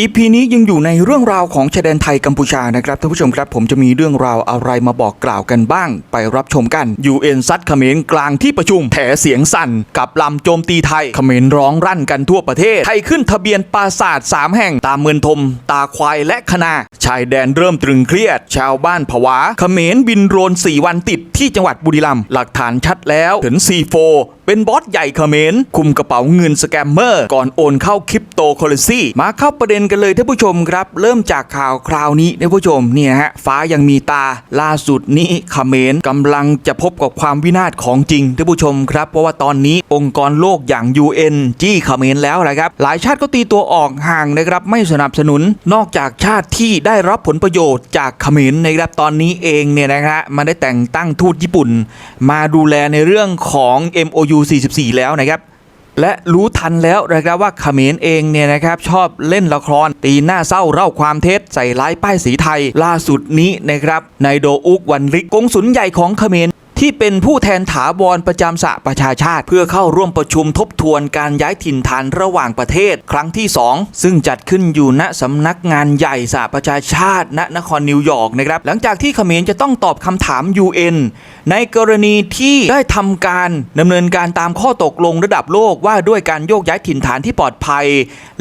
EP นี้ยังอยู่ในเรื่องราวของชายแดนไทยกัมพูชานะครับท่านผู้ชมครับผมจะมีเรื่องราวอะไรมาบอกกล่าวกันบ้างไปรับชมกัน UN ซัดเขมรกลางที่ประชุมแถเสียงสั่นกับลำโจมตีไทยเขมรร้องรั่นกันทั่วประเทศไทยขึ้นทะเบียนปราสาท3แห่งตามเมืองทมตาควายและคณาชายแดนเริ่มตรึงเครียดชาวบ้านผวาเขมรบินโดรน4 วันติดที่จังหวัดบุรีรัมย์หลักฐานชัดแล้วถึง C4 เป็นบอสใหญ่เขมรคุมกระเป๋าเงินสแกมเมอร์ก่อนโอนเข้าคริปโตเคอเรนซีมาเข้าประเด็นกันเลยท่านผู้ชมครับเริ่มจากข่าวคราวนี้ท่านผู้ชมเนี่ยฮะฟ้ายังมีตาล่าสุดนี้เขมรกำลังจะพบกับความวินาศของจริงท่านผู้ชมครับเพราะว่าตอนนี้องค์กรโลกอย่าง UN จี้เขมรแล้วนะครับหลายชาติก็ตีตัวออกห่างนะครับไม่สนับสนุนนอกจากชาติที่ได้รับผลประโยชน์จากเขมรนะครับตอนนี้เองเนี่ยนะฮะมันได้แต่งตั้งทูตญี่ปุ่นมาดูแลในเรื่องของ MOU 44 แล้วนะครับและรู้ทันแล้วนะครับว่าเขมรเองเนี่ยนะครับชอบเล่นละครตีหน้าเศร้าเล่าความเท็จใส่ร้ายป้ายสีไทยล่าสุดนี้นะครับนายโดอุกวันริกกงสุลใหญ่ของเขมรที่เป็นผู้แทนถาวรประจำสหประชาชาติเพื่อเข้าร่วมประชุมทบทวนการย้ายถิ่นฐานระหว่างประเทศครั้งที่2ซึ่งจัดขึ้นอยู่ณสำนักงานใหญ่สหประชาชาติณนครนิวยอร์กนะครับหลังจากที่เขมรจะต้องตอบคำถาม UN ในกรณีที่ได้ทำการดำเนินการตามข้อตกลงระดับโลกว่าด้วยการโยกย้ายถิ่นฐานที่ปลอดภัย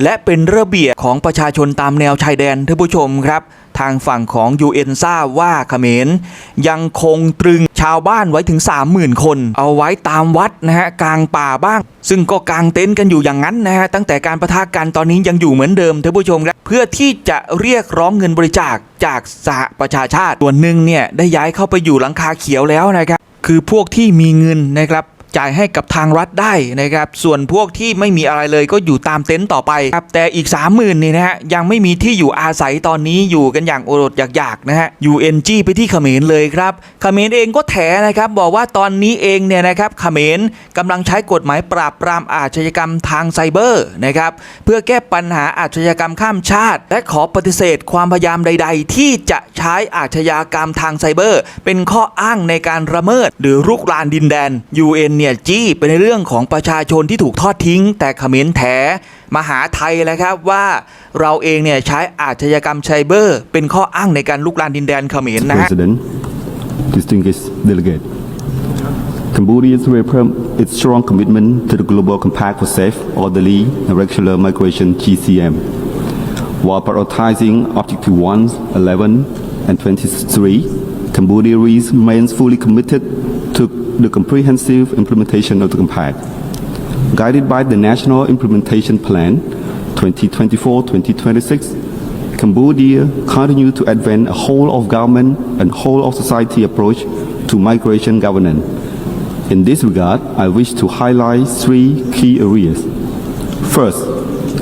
และเป็นระเบียบของประชาชนตามแนวชายแดนท่านผู้ชมครับทางฝั่งของ UN ทราบว่าเขมรยังคงตรึงชาวบ้านไว้ถึง 30,000 คนเอาไว้ตามวัดนะฮะกลางป่าบ้างซึ่งก็กางเต็นท์กันอยู่อย่างนั้นนะฮะตั้งแต่การปะทะกันตอนนี้ยังอยู่เหมือนเดิมท่านผู้ชมครับเพื่อที่จะเรียกร้องเงินบริจาคจากสหประชาชาติส่วนหนึ่งเนี่ยได้ย้ายเข้าไปอยู่หลังคาเขียวแล้วนะครับคือพวกที่มีเงินนะครับจ่ายให้กับทางรัฐได้นะครับส่วนพวกที่ไม่มีอะไรเลยก็อยู่ตามเต็นท์ต่อไปครับแต่อีก 30,000 นี่นะฮะยังไม่มีที่อยู่อาศัยตอนนี้อยู่กันอย่างอดอยากๆนะฮะ UNG ไปที่เขมรเลยครับเขมรเองก็แถนะครับบอกว่าตอนนี้เองเนี่ยนะครับเขมรกำลังใช้กฎหมายปราบปรามอาชญากรรมทางไซเบอร์นะครับเพื่อแก้ปัญหาอาชญากรรมข้ามชาติและขอปฏิเสธความพยายามใดๆที่จะใช้อาชญากรรมทางไซเบอร์เป็นข้ออ้างในการละเมิดหรือรุกรานดินแดน UNเนี่ยจี้เป็นเรื่องของประชาชนที่ถูกทอดทิ้งแต่เขมรแถมาหาไทยแล้วครับว่าเราเองเนี่ยใช้อาชญากรรมไซเบอร์เป็นข้ออ้างในการลุกรานดินแดนเขมรนะฮะ Distinguished delegate, Cambodia has reaffirmed its strong commitment to the Global Compact for Safe, Orderly and Regular Migration (GCM), while prioritizing Objective 1, 11 and 23. Cambodia remains fully committed to the comprehensive implementation of the Compact. Guided by the National Implementation Plan 2024-2026, Cambodia continues to advance a whole-of-government and whole-of-society approach to migration governance. In this regard, I wish to highlight 3 key areas. First,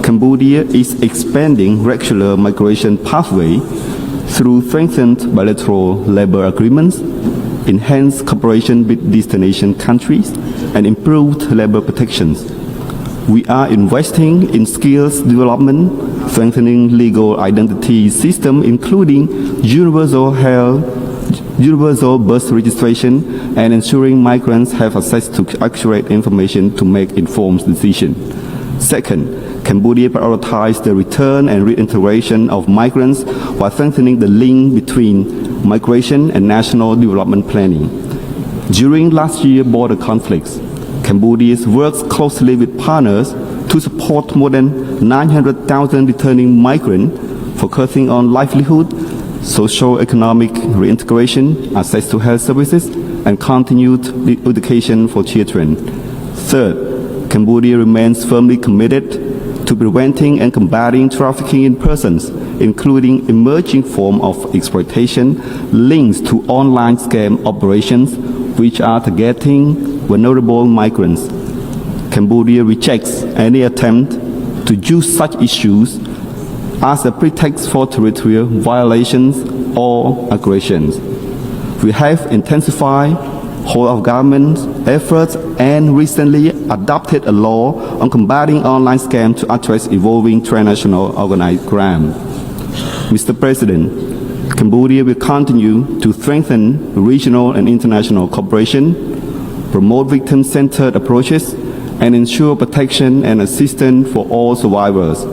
Cambodia is expanding regular migration pathway through strengthened bilateral labor agreements, enhanced cooperation with destination countries, and improved labor protections. We are investing in skills development, strengthening legal identity system, including universal health, universal birth registration, and ensuring migrants have access to accurate information to make informed decisions. Second, Cambodia prioritizes the return and reintegration of migrants while strengthening the link between migration and national development planning. During last year's border conflicts, Cambodia works closely with partners to support more than 900,000 returning migrants, focusing on livelihood, socio-economic reintegration, access to health services, and continued education for children. Third, Cambodia remains firmly committed to preventing and combating trafficking in persons, including emerging forms of exploitation linked to online scam operations which are targeting vulnerable migrants. Cambodia rejects any attempt to use such issues as a pretext for territorial violations or aggressions. We have intensified whole-of-government efforts and recently adopted a law on combating online scams to address evolving transnational organized crime. Mr. President, Cambodia will continue to strengthen regional and international cooperation, promote victim-centered approaches, and ensure protection and assistance for all survivors,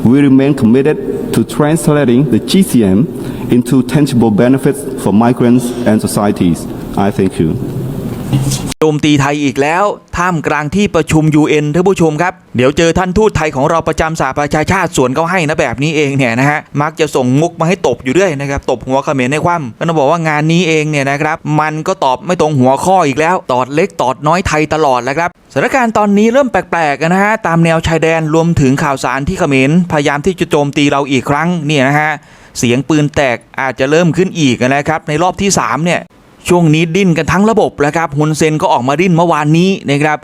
We remain committed to translating the GCM into tangible benefits for migrants and societies. I thank you. โจมตีไทยอีกแล้วท่ามกลางที่ประชุม UN ท่านผู้ชมครับเดี๋ยวเจอท่านทูตไทยของเราประจำสหประชาชาติสวนเขาให้นะแบบนี้เองเนี่ยนะฮะมักจะส่งมุกมาให้ตบอยู่ด้วยนะครับตบหัวเขมรในคว่ำก็ต้องบอกว่างานนี้เองเนี่ยนะครับมันก็ตอบไม่ตรงหัวข้ออีกแล้วตอดเล็กตอดน้อยไทยตลอดแล้วครับสถานการณ์ตอนนี้เริ่มแปลกๆนะฮะตามแนวชายแดนรวมถึงข่าวสารที่เขมรพยายามที่จะโจมตีเราอีกครั้งเนี่ยนะฮะเสียงปืนแตกอาจจะเริ่มขึ้นอีกนะครับในรอบที่3เนี่ยช่วงนี้ดิ้นกันทั้งระบบแล้วครับฮุนเซนก็ออกมาดิ้นเมื่อวานนี้นะครับ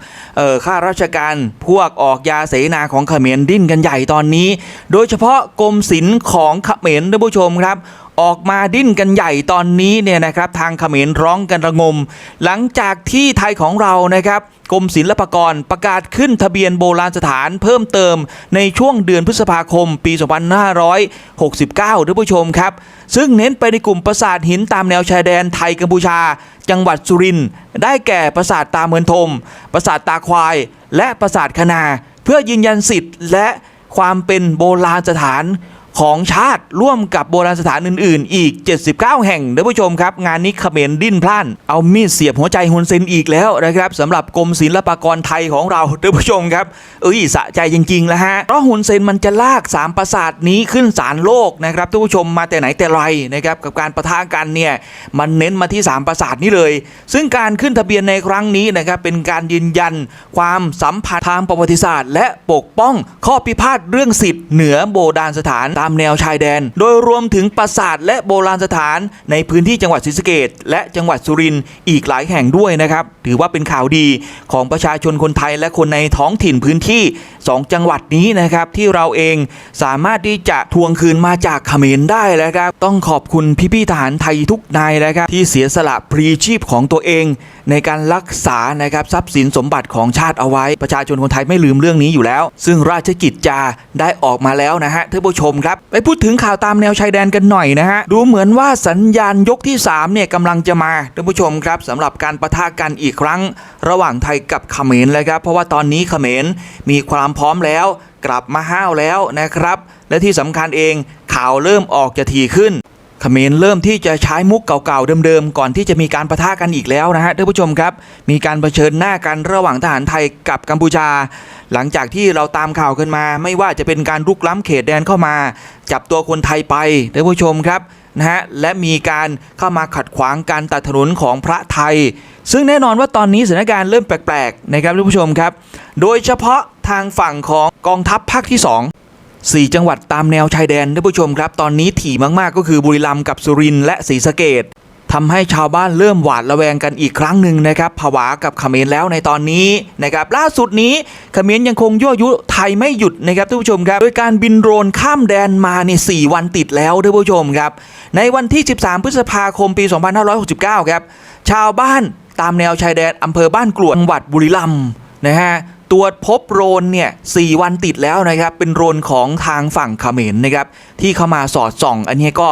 ข้าราชการพวกออกยาเสนาของเขมรดิ้นกันใหญ่ตอนนี้โดยเฉพาะกรมศิลป์ของเขมรท่านผู้ชมครับออกมาดิ้นกันใหญ่ตอนนี้เนี่ยนะครับทางเขมรร้องกันระงมหลังจากที่ไทยของเรานะครับกรมศิลปากรประกาศขึ้นทะเบียนโบราณสถานเพิ่มเติมในช่วงเดือนพฤษภาคมปี 2569ท่านผู้ชมครับซึ่งเน้นไปในกลุ่มปราสาทหินตามแนวชายแดนไทยกัมพูชาจังหวัดสุรินทร์ได้แก่ปราสาทตาเมือนทมปราสาทตาควายและปราสาทคณาเพื่อยืนยันสิทธิ์และความเป็นโบราณสถานของชาติร่วมกับโบราณสถานอื่นๆอีก79แห่งท่านผู้ชมครับงานนี้เขมรดิ้นพล่านเอามีดเสียบหัวใจฮุนเซนอีกแล้วนะครับสำหรับกรมศิลปากรไทยของเราท่านผู้ชมครับสะใจจริงๆแล้วฮะเพราะฮุนเซนมันจะลาก3ปราสาทนี้ขึ้นศาลโลกนะครับท่านผู้ชมมาแต่ไหนแต่ไรนะครับกับการปะทะกันเนี่ยมันเน้นมาที่3ปราสาทนี้เลยซึ่งการขึ้นทะเบียนในครั้งนี้นะครับเป็นการยืนยันความสัมพันธ์ทางประวัติศาสตร์และปกป้องข้อพิพาทเรื่องสิทธิ์เหนือโบราณสถานตามแนวชายแดนโดยรวมถึงปราสาทและโบราณสถานในพื้นที่จังหวัดศรีสะเกษและจังหวัดสุรินทร์อีกหลายแห่งด้วยนะครับถือว่าเป็นข่าวดีของประชาชนคนไทยและคนในท้องถิ่นพื้นที่2จังหวัดนี้นะครับที่เราเองสามารถที่จะทวงคืนมาจากเขมรได้แล้วครับต้องขอบคุณพี่ๆทหารไทยทุกนายนะครับที่เสียสละพลีชีพของตัวเองในการรักษานะครับทรัพย์สินสมบัติของชาติเอาไว้ประชาชนคนไทยไม่ลืมเรื่องนี้อยู่แล้วซึ่งราชกิจจาได้ออกมาแล้วนะฮะท่านผู้ชมครับไปพูดถึงข่าวตามแนวชายแดนกันหน่อยนะฮะดูเหมือนว่าสัญญาณยกที่3เนี่ยกำลังจะมาท่านผู้ชมครับสำหรับการปะทะกันอีกครั้งระหว่างไทยกับเขมรเลยครับเพราะว่าตอนนี้เขมรมีความพร้อมแล้วกลับมาห้าวแล้วนะครับและที่สำคัญเองข่าวเริ่มออกจะถี่ขึ้นเขมรเริ่มที่จะใช้มุกเก่าๆเดิมๆก่อนที่จะมีการปะทะกันอีกแล้วนะฮะท่านผู้ชมครับมีการเผชิญหน้ากันระหว่างทหารไทยกับกัมพูชาหลังจากที่เราตามข่าวกันมาไม่ว่าจะเป็นการรุกล้ำเขตแดนเข้ามาจับตัวคนไทยไปท่านผู้ชมครับนะฮะและมีการเข้ามาขัดขวางการตัดถนนของพระไทยซึ่งแน่นอนว่าตอนนี้สถานการณ์เริ่มแปลกๆนะครับท่านผู้ชมครับโดยเฉพาะทางฝั่งของกองทัพภาคที่4จังหวัดตามแนวชายแดนท่านผู้ชมครับตอนนี้ถี่มากๆก็คือบุรีรัมย์กับสุรินทร์และศรีสะเกษทำให้ชาวบ้านเริ่มหวาดระแวงกันอีกครั้งหนึ่งนะครับผวากับเขมรแล้วในตอนนี้นะครับล่าสุดนี้เขมรยังคงยั่วยุไทยไม่หยุดนะครับท่านผู้ชมครับโดยการบินโดรนข้ามแดนมาใน4วันติดแล้วท่านผู้ชมครับในวันที่13พฤษภาคมปี2569ครับชาวบ้านตามแนวชายแดนอำเภอบ้านกรวดจังหวัดบุรีรัมย์นะฮะตรวจพบโดรนเนี่ย4วันติดแล้วนะครับเป็นโดรนของทางฝั่งเขมรนะครับที่เข้ามาสอดส่องอันนี้ก็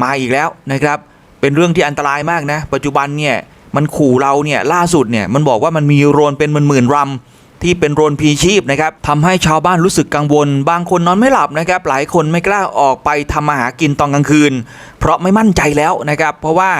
มาอีกแล้วนะครับเป็นเรื่องที่อันตรายมากนะปัจจุบันเนี่ยมันขู่เราเนี่ยล่าสุดเนี่ยมันบอกว่ามันมีโดรนเป็นหมื่นๆลำที่เป็นโดรนพลีชีพนะครับทำให้ชาวบ้านรู้สึกกังวลบางคนนอนไม่หลับนะครับหลายคนไม่กล้าออกไปทำมาหากินตอนกลางคืนเพราะไม่มั่นใจแล้วนะครับเพราะว่า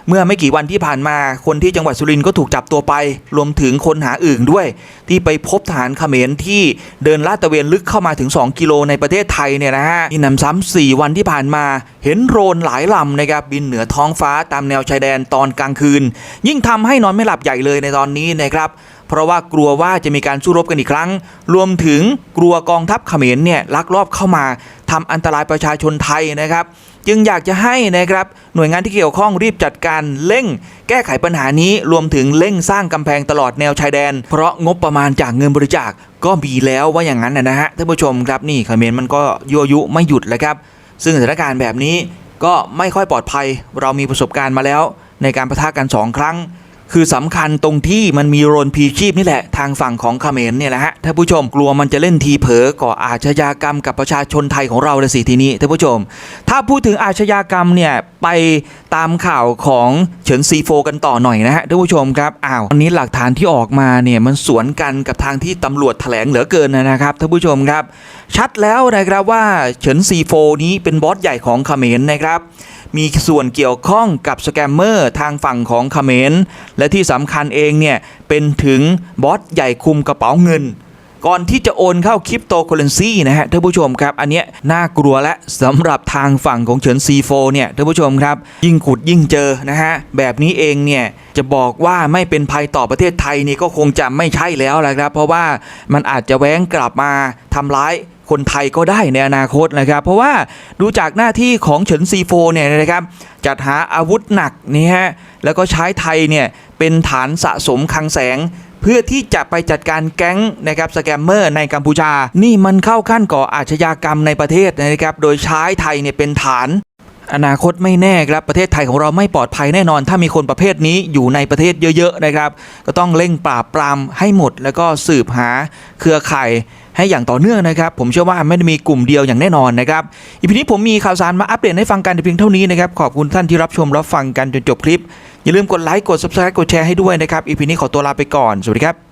เมื่อไม่กี่วันที่ผ่านมาคนที่จังหวัดสุรินทร์ก็ถูกจับตัวไปรวมถึงคนหาอื่นด้วยที่ไปพบทหารเขมรที่เดินลาดตระเวนลึกเข้ามาถึง2กิโลในประเทศไทยเนี่ยนะฮะนี่นำซ้ำ4วันที่ผ่านมาเห็นโดรนหลายลำนะครับบินเหนือท้องฟ้าตามแนวชายแดนตอนกลางคืนยิ่งทำให้นอนไม่หลับใหญ่เลยในตอนนี้นะครับเพราะว่ากลัวว่าจะมีการสู้รบกันอีกครั้งรวมถึงกลัวกองทัพเขมรเนี่ยลักลอบเข้ามาทำอันตรายประชาชนไทยนะครับจึงอยากจะให้นะครับหน่วยงานที่เกี่ยวข้องรีบจัดการเร่งแก้ไขปัญหานี้รวมถึงเร่งสร้างกำแพงตลอดแนวชายแดนเพราะงบประมาณจากเงินบริจาคก็มีแล้วว่าอย่างนั้นนะฮะท่านผู้ชมครับนี่เขมรมันก็ยั่วยุไม่หยุดเลยครับซึ่งสถานการณ์แบบนี้ก็ไม่ค่อยปลอดภัยเรามีประสบการณ์มาแล้วในการปะทะกัน2ครั้ง คือสำคัญตรงที่มันมีโรนพีชีพนี่แหละทางฝั่งของเขมรเนี่ยแหละฮะท่านผู้ชมกลัวมันจะเล่นทีเผลอก่ออาชญากรรมกับประชาชนไทยของเราเลยสิทีนี้ท่านผู้ชมถ้าพูดถึงอาชญากรรมเนี่ยไปตามข่าวของเฉินซีโฟกันต่อหน่อยนะฮะท่านผู้ชมครับวันนี้หลักฐานที่ออกมาเนี่ยมันสวนกันกับทางที่ตำรวจแถลงเหลือเกินนะครับท่านผู้ชมครับชัดแล้วนะครับว่าเฉินซีโฟนี้เป็นบอสใหญ่ของเขมรนะครับมีส่วนเกี่ยวข้องกับสแกมเมอร์ทางฝั่งของเขมรและที่สำคัญเองเนี่ยเป็นถึงบอสใหญ่คุมกระเป๋าเงินก่อนที่จะโอนเข้าคริปโตเคอเรนซีนะฮะท่านผู้ชมครับอันเนี้ยน่ากลัวและสำหรับทางฝั่งของเฉินซีโฟเนี่ยท่านผู้ชมครับยิ่งขุดยิ่งเจอนะฮะแบบนี้เองเนี่ยจะบอกว่าไม่เป็นภัยต่อประเทศไทยนี่ก็คงจะไม่ใช่แล้วแหละครับเพราะว่ามันอาจจะแว้งกลับมาทำร้ายคนไทยก็ได้ในอนาคตนะครับเพราะว่าดูจากหน้าที่ของเฉินซีโฟเนี่ยนะครับจัดหาอาวุธหนักนี่ฮะแล้วก็ใช้ไทยเนี่ยเป็นฐานสะสมคลังแสงเพื่อที่จะไปจัดการแก๊งนะครับสแกมเมอร์ในกัมพูชานี่มันเข้าขั้นก่ออาชญากรรมในประเทศนะครับโดยใช้ไทยเนี่ยเป็นฐานอนาคตไม่แน่ครับประเทศไทยของเราไม่ปลอดภัยแน่นอนถ้ามีคนประเภทนี้อยู่ในประเทศเยอะๆนะครับก็ต้องเร่งปราบปรามให้หมดแล้วก็สืบหาเครือข่ายให้อย่างต่อเนื่องนะครับผมเชื่อว่าไม่ได้มีกลุ่มเดียวอย่างแน่นอนนะครับอีพีนี้ผมมีข่าวสารมาอัปเดตให้ฟังกันเพียงเท่านี้นะครับขอบคุณท่านที่รับชมรับฟังกันจนจบคลิปอย่าลืมกดไลค์กด Subscribe กดแชร์ให้ด้วยนะครับอีพีนี้ขอตัวลาไปก่อนสวัสดีครับ